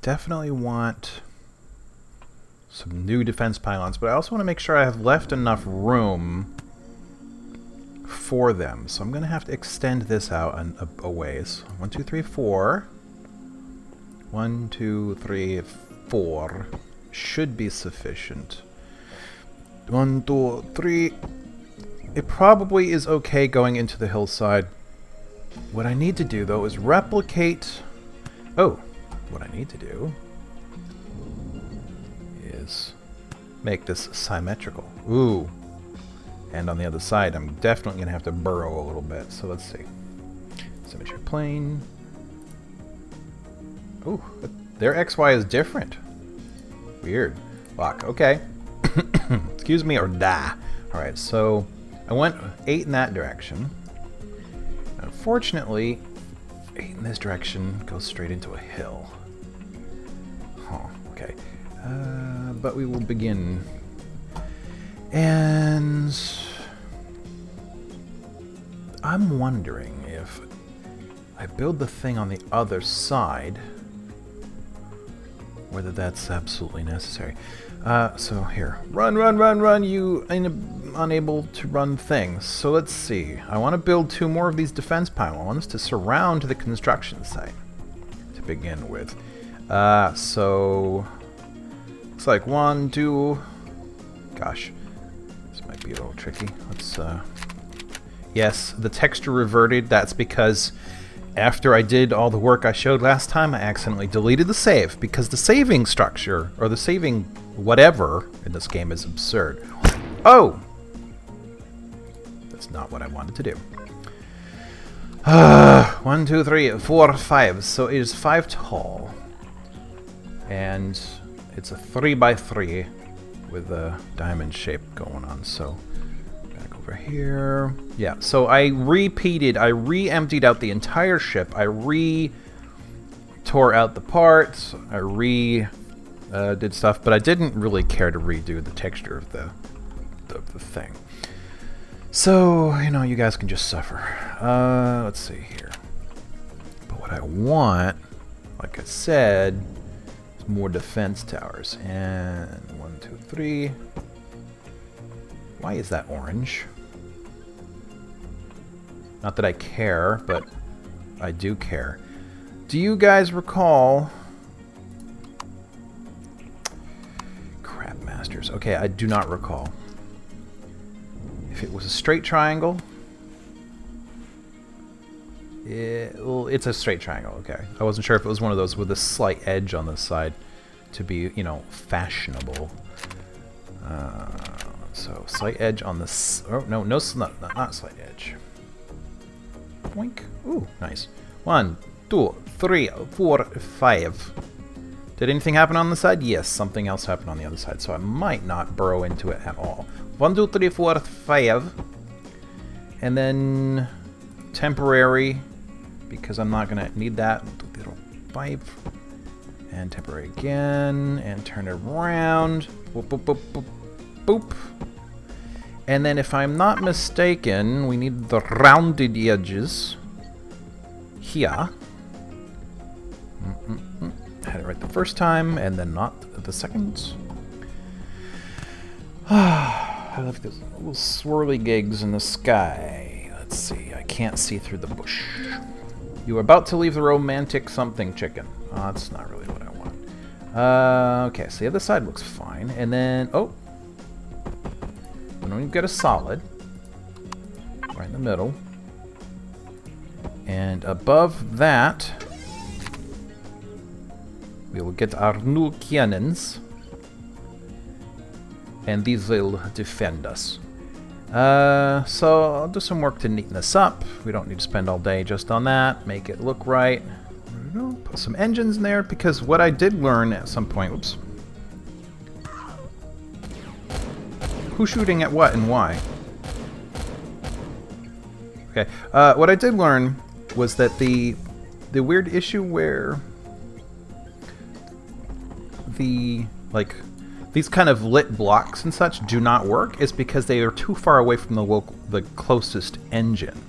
definitely want some new defense pylons, but I also want to make sure I have left enough room for them. So I'm going to have to extend this out a ways. 1, 2, 3, 4. 1, 2, 3, 4 should be sufficient. 1, 2, 3. It probably is okay going into the hillside. What I need to do, though, is replicate... Oh, what I need to do is make this symmetrical. Ooh. And on the other side, I'm definitely going to have to burrow a little bit. So let's see. Symmetry plane. Ooh, their XY is different. Weird. Lock, okay. Excuse me, or die. Alright, so I went 8 in that direction. Unfortunately, 8 in this direction goes straight into a hill. Huh, okay. But we will begin. And I'm wondering if I build the thing on the other side, whether that's absolutely necessary. So here, run, you unable to run things. So let's see. I want to build 2 more of these defense pylons to surround the construction site to begin with. So looks like 1, 2. Gosh, this might be a little tricky. Let's. Yes, the texture reverted. That's because after I did all the work I showed last time, I accidentally deleted the save because the saving structure, or the saving whatever in this game, is absurd. Oh! That's not what I wanted to do. 1, 2, 3, 4, 5. So it is 5 tall. And it's a 3x3 with a diamond shape going on. So back over here. Yeah, so I re-emptied out the entire ship. I tore out the parts. I did stuff, but I didn't really care to redo the texture of the thing. So, you know, you guys can just suffer. Let's see here. But what I want, like I said, is more defense towers. And 1, 2, 3. Why is that orange? Not that I care, but I do care. Do you guys recall... Crap masters. Okay, I do not recall. If it was a straight triangle... it's a straight triangle, okay. I wasn't sure if it was one of those with a slight edge on the side to be, you know, fashionable. So, slight edge on the... Oh, no, not slight edge. Boink. Ooh, nice. 1, 2, 3, 4, 5. Did anything happen on the side? Yes, something else happened on the other side, so I might not burrow into it at all. 1, 2, 3, 4, 5. And then temporary, because I'm not going to need that. 1, 2, 3, 5. And temporary again, and turn it around. Boop, boop, boop, boop, boop. And then if I'm not mistaken, we need the rounded edges here. I had it right the first time, and then not the second. I love those little swirly gigs in the sky. Let's see, I can't see through the bush. You are about to leave the romantic something chicken. That's not really what I want. Okay, so the other side looks fine. And then, oh. Then we've got a solid. Right in the middle. And above that, we will get our new cannons. And these will defend us. So I'll do some work to neaten this up. We don't need to spend all day just on that. Make it look right. Put some engines in there, because what I did learn at some point... Oops. Who's shooting at what and why? Okay. What I did learn was that the weird issue where the, like, these kind of lit blocks and such do not work is because they are too far away from the closest engine.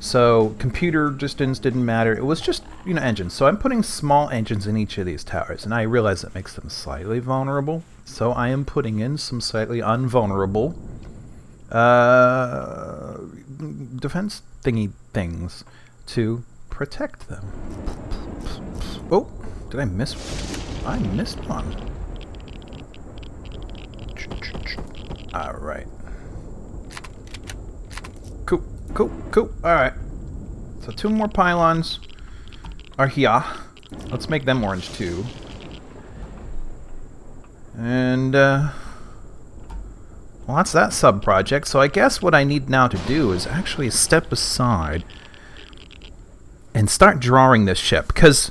So computer distance didn't matter. It was just, you know, engines. So I'm putting small engines in each of these towers, and I realize that makes them slightly vulnerable. So I am putting in some slightly unvulnerable defense thingy things to protect them. Oh, did I miss? I missed one. All right. Cool, cool, cool. All right. So 2 more pylons are here. Let's make them orange too. And well, that's that sub-project. So I guess what I need now to do is actually step aside and start drawing this ship, because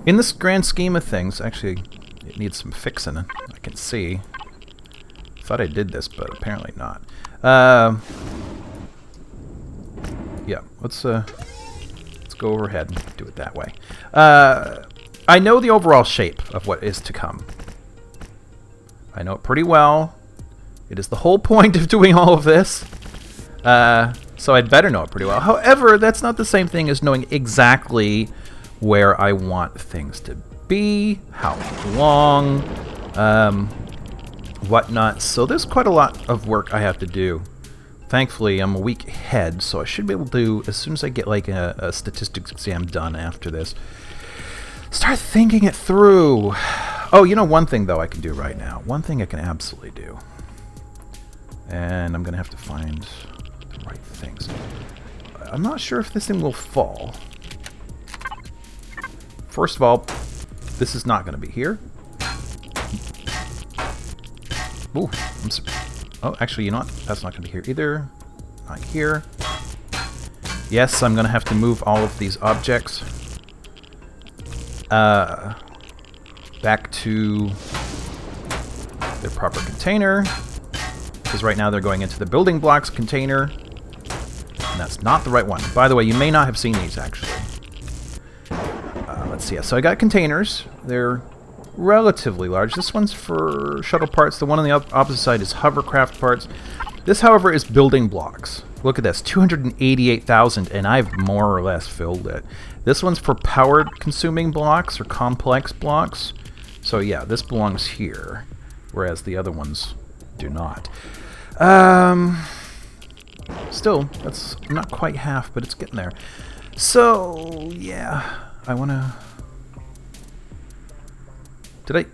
in this grand scheme of things, actually, it needs some fixing. I can see. Thought I did this, but apparently not. Yeah, let's go overhead and do it that way. I know the overall shape of what is to come. I know it pretty well. It is the whole point of doing all of this. So I'd better know it pretty well. However, that's not the same thing as knowing exactly where I want things to be, how long, whatnot. So there's quite a lot of work I have to do. Thankfully, I'm a week ahead, so I should be able to, as soon as I get like a statistics exam done after this, start thinking it through. Oh, you know, one thing though I can do right now. One thing I can absolutely do. And I'm going to have to find the right things. I'm not sure if this thing will fall. First of all, this is not going to be here. Ooh, oh, actually, you know what? That's not going to be here either. Not here. Yes, I'm going to have to move all of these objects back to their proper container. Because right now they're going into the building blocks container. And that's not the right one. By the way, you may not have seen these, actually. Let's see. So I got containers. They're relatively large. This one's for shuttle parts. The one on the opposite side is hovercraft parts. This, however, is building blocks. Look at this, 288,000, and I've more or less filled it. This one's for power-consuming blocks or complex blocks. So yeah, this belongs here, whereas the other ones do not. Still, that's not quite half, but it's getting there. So yeah, I want to... Did I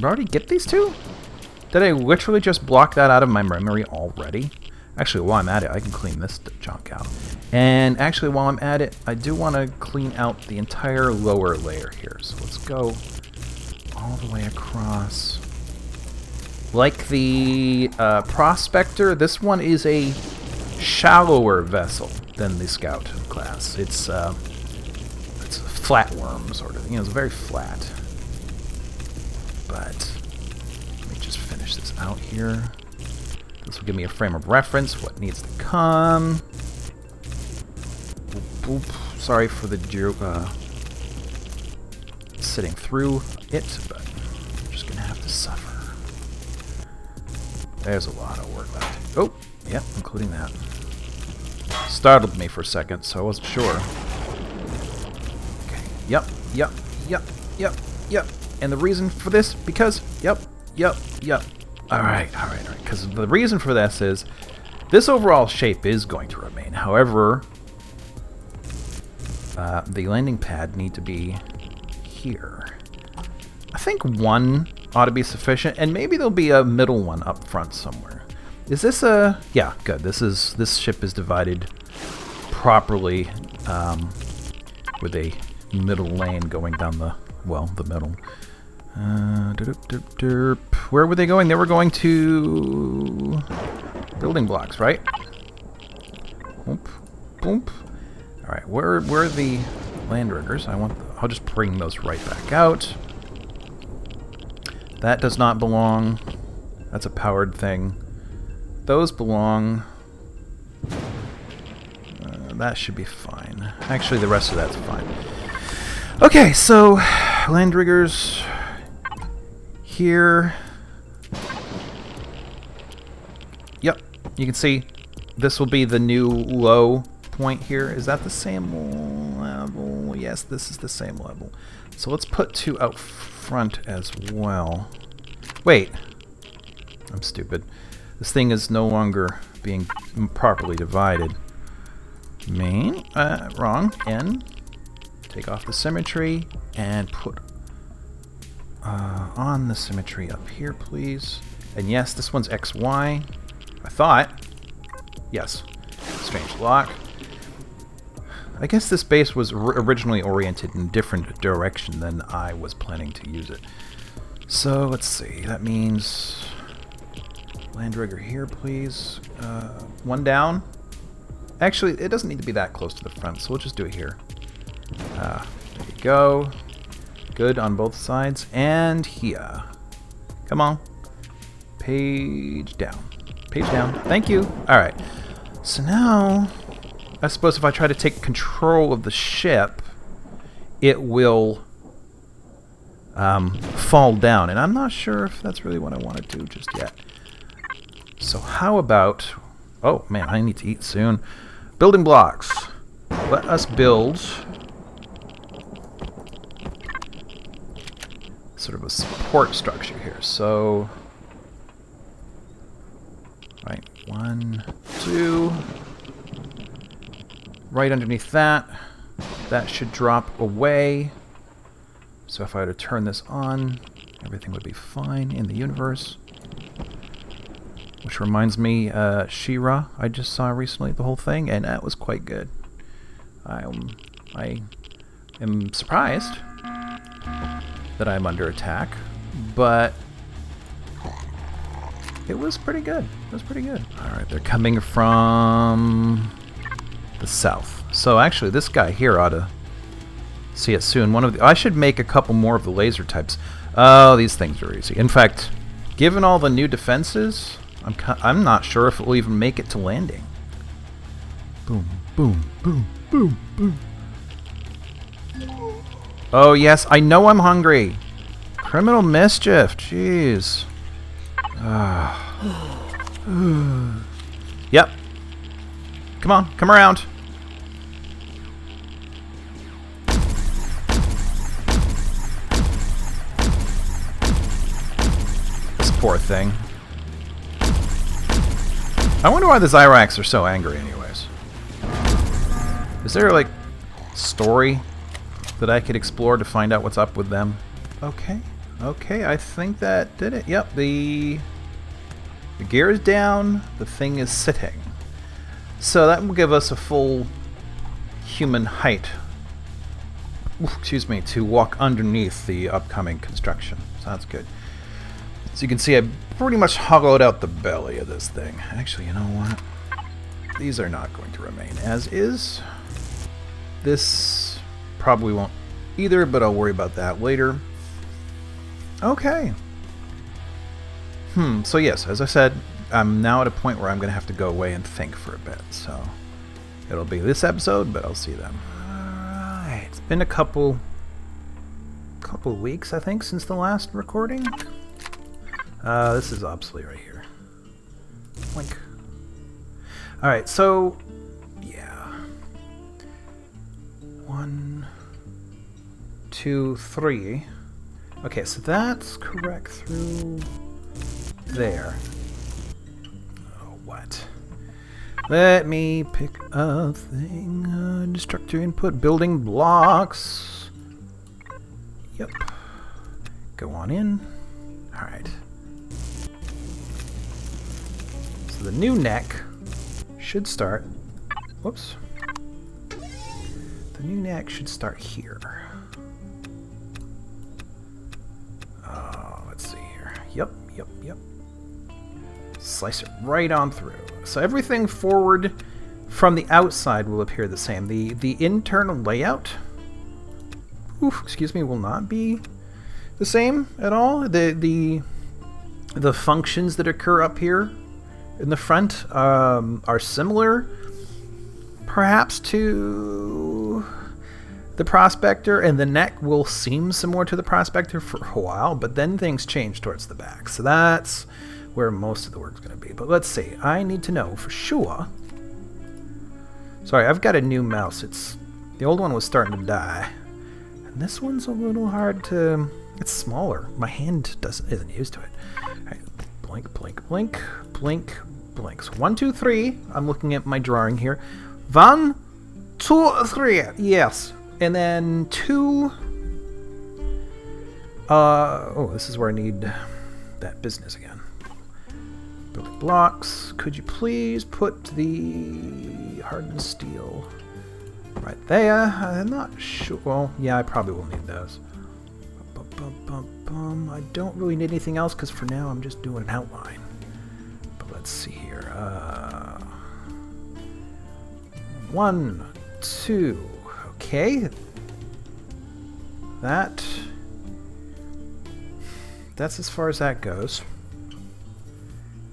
already get these two? Did I literally just block that out of my memory already? Actually, while I'm at it, I can clean this junk out. And actually, while I'm at it, I do want to clean out the entire lower layer here. So let's go all the way across. Like the Prospector, this one is a shallower vessel than the Scout class. It's a flatworm, sort of. You know, it's very flat. But let me just finish this out here. This will give me a frame of reference, what needs to come. Boop, boop. Sorry for the sitting through it, but I'm just going to have to suffer. There's a lot of work left. Oh, yep, including that. Startled me for a second, so I wasn't sure. Okay, yep. And the reason for this, because, yep. Alright. Because the reason for this is, this overall shape is going to remain. However, the landing pad need to be here. I think one ought to be sufficient, and maybe there'll be a middle one up front somewhere. Is this a... Yeah, good. This ship is divided properly with a middle lane going down the middle. Where were they going? They were going to building blocks, right? Boop. All right, where are the land riggers? I'll just bring those right back out. That does not belong. That's a powered thing. Those belong. That should be fine. Actually, the rest of that's fine. Okay, so land riggers here. Yep, you can see this will be the new low point here. Is that the same level? Yes, this is the same level. So let's put 2 out front as well. Wait. I'm stupid. This thing is no longer being properly divided. Main. Wrong. N. Take off the symmetry and put on the symmetry up here, please. And yes, this one's XY. I thought. Yes. Strange lock. I guess this base was originally oriented in a different direction than I was planning to use it. So let's see. That means land rigger here, please. 1 down. Actually, it doesn't need to be that close to the front, so we'll just do it here. There you go. Good on both sides. And here. Come on. Page down. Page down. Thank you. Alright. So now, I suppose if I try to take control of the ship, it will fall down. And I'm not sure if that's really what I want to do just yet. So how about... Oh, man, I need to eat soon. Building blocks. Let us build sort of a support structure here. So, right, 1, 2. Right underneath that. That should drop away. So if I were to turn this on, everything would be fine in the universe. Which reminds me, She-Ra, I just saw recently, the whole thing, and that was quite good. I am surprised that I'm under attack, but it was pretty good. It was pretty good. Alright, they're coming from the south. So actually, this guy here ought to see it soon. I should make a couple more of the laser types. Oh, these things are easy. In fact, given all the new defenses, I'm not sure if it will even make it to landing. Boom, boom, boom, boom, boom. Oh yes, I know I'm hungry. Criminal mischief, jeez. Yep. Come on, come around. This poor thing. I wonder why the Zyrax are so angry anyways. Is there, like, story that I could explore to find out what's up with them? Okay. Okay, I think that did it. Yep, the gear is down, the thing is sitting. So that will give us a full human height, excuse me, to walk underneath the upcoming construction. So that's good. So you can see I pretty much hollowed out the belly of this thing. Actually, you know what? These are not going to remain as is. This probably won't either, but I'll worry about that later. Okay. So yes, as I said, I'm now at a point where I'm going to have to go away and think for a bit. So it'll be this episode, but I'll see them. Alright. It's been a couple weeks, I think, since the last recording. This is obsolete right here. Link. Alright, so yeah. 1, 2, 3. Okay, so that's correct through there. Oh, what? Let me pick a thing. Destructor input, building blocks. Yep. Go on in. Alright. So the new neck should start. Whoops. The new neck should start here. Let's see here. Yep. Slice it right on through. So everything forward from the outside will appear the same. The internal layout, excuse me, will not be the same at all. The functions that occur up here in the front are similar, perhaps, to the Prospector, and the neck will seem similar to the Prospector for a while, but then things change towards the back. So that's where most of the work's going to be. But let's see. I need to know for sure. Sorry, I've got a new mouse. The old one was starting to die. And this one's a little hard to... It's smaller. My hand isn't used to it. All right, blink, blink, blink, blink, blink. So 1, 2, 3. I'm looking at my drawing here. 1, 2, 3. Yes. And then 2... oh, this is where I need that business again. Building blocks. Could you please put the hardened steel right there? I'm not sure. Well, yeah, I probably will need those. I don't really need anything else because for now I'm just doing an outline. But let's see here. 1, 2. Okay. That's as far as that goes.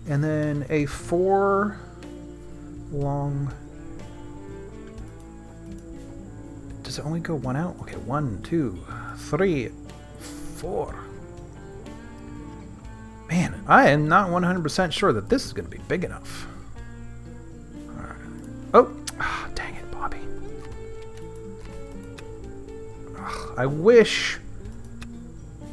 And then a 4 long... Does it only go 1 out? Okay, 1, 2, 3, 4. Man, I am not 100% sure that this is going to be big enough. All right. Oh, dang it, Bobby. I wish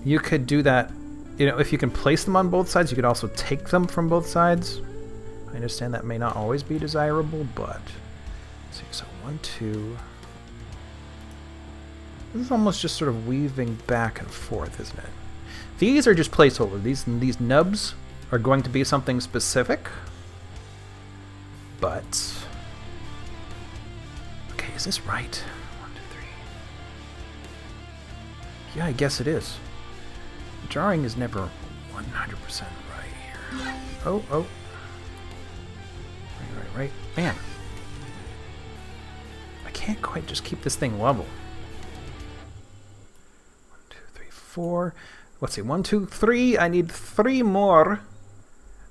you could do that. You know, if you can place them on both sides, you could also take them from both sides. I understand that may not always be desirable, but... Let's see, so 1, 2... This is almost just sort of weaving back and forth, isn't it? These are just placeholders. These nubs are going to be something specific. But... Okay, is this right? 1, 2, 3... Yeah, I guess it is. Drawing is never 100% right here. Oh. Right. Man. I can't quite just keep this thing level. 1, 2, 3, 4. Let's see. 1, 2, 3. I need 3 more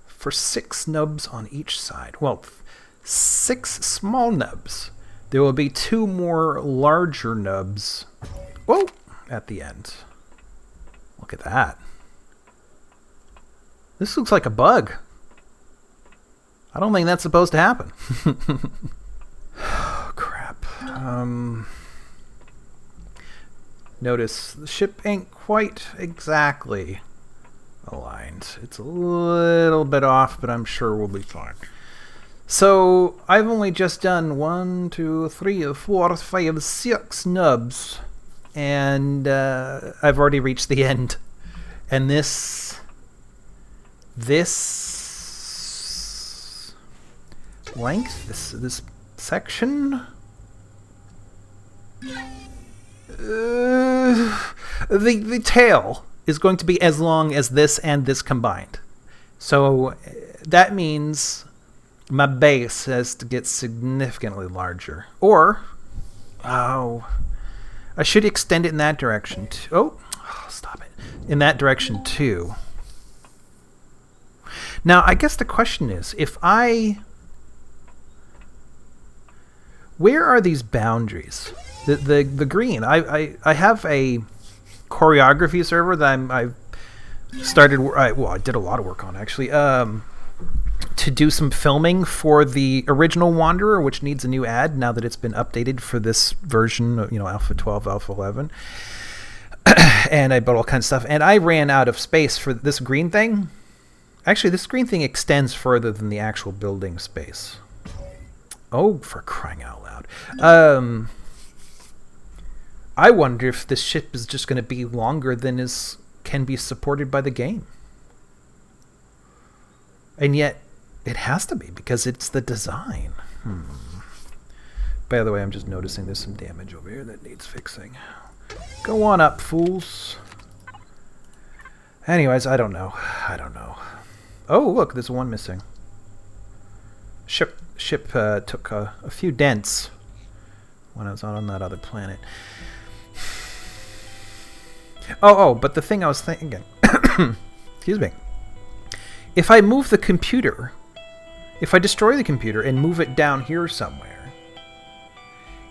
for 6 nubs on each side. Well, 6 small nubs. There will be 2 more larger nubs. Whoa! At the end. Look at that. This looks like a bug. I don't think that's supposed to happen. Oh, crap. Notice the ship ain't quite exactly aligned. It's a little bit off, but I'm sure we'll be fine. So I've only just done 1, 2, 3, 4, 5, 6 nubs. And I've already reached the end. And this length, this section, the tail is going to be as long as this and this combined. So that means my base has to get significantly larger. Or, I should extend it in that direction too. Oh, stop it. In that direction too. Now, I guess the question is, where are these boundaries? The green. I have a choreography server that I've started. I did a lot of work on actually. To do some filming for the original Wanderer, which needs a new ad now that it's been updated for this version, Alpha 12, Alpha 11. And I built all kinds of stuff. And I ran out of space for this green thing. Actually, this green thing extends further than the actual building space. Oh, for crying out loud. I wonder if this ship is just going to be longer than can be supported by the game. And yet, it has to be, because it's the design. By the way, I'm just noticing there's some damage over here that needs fixing. Go on up, fools. Anyways, I don't know. Oh, look, there's one missing. Ship took a few dents when I was on that other planet. But the thing I was thinking... Excuse me. If I move the computer, if I destroy the computer and move it down here somewhere,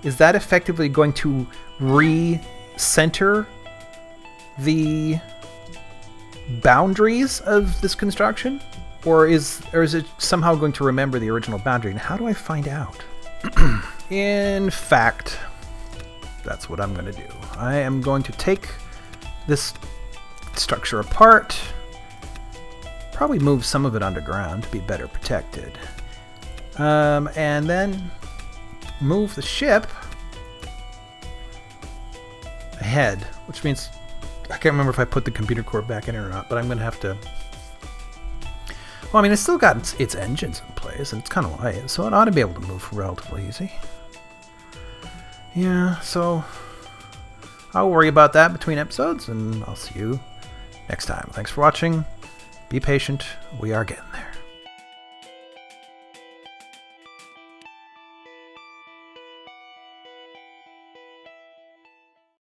is that effectively going to re-center the boundaries of this construction? Or is it somehow going to remember the original boundary? And how do I find out? in fact, that's what I'm going to do. I am going to take this structure apart, probably move some of it underground to be better protected, and then move the ship ahead, which means I can't remember if I put the computer core back in it or not, but I'm going to have to... Well, I mean, it's still got its engines in place, and it's kind of light, so it ought to be able to move relatively easy. Yeah, so I'll worry about that between episodes, and I'll see you next time. Thanks for watching. Be patient. We are again.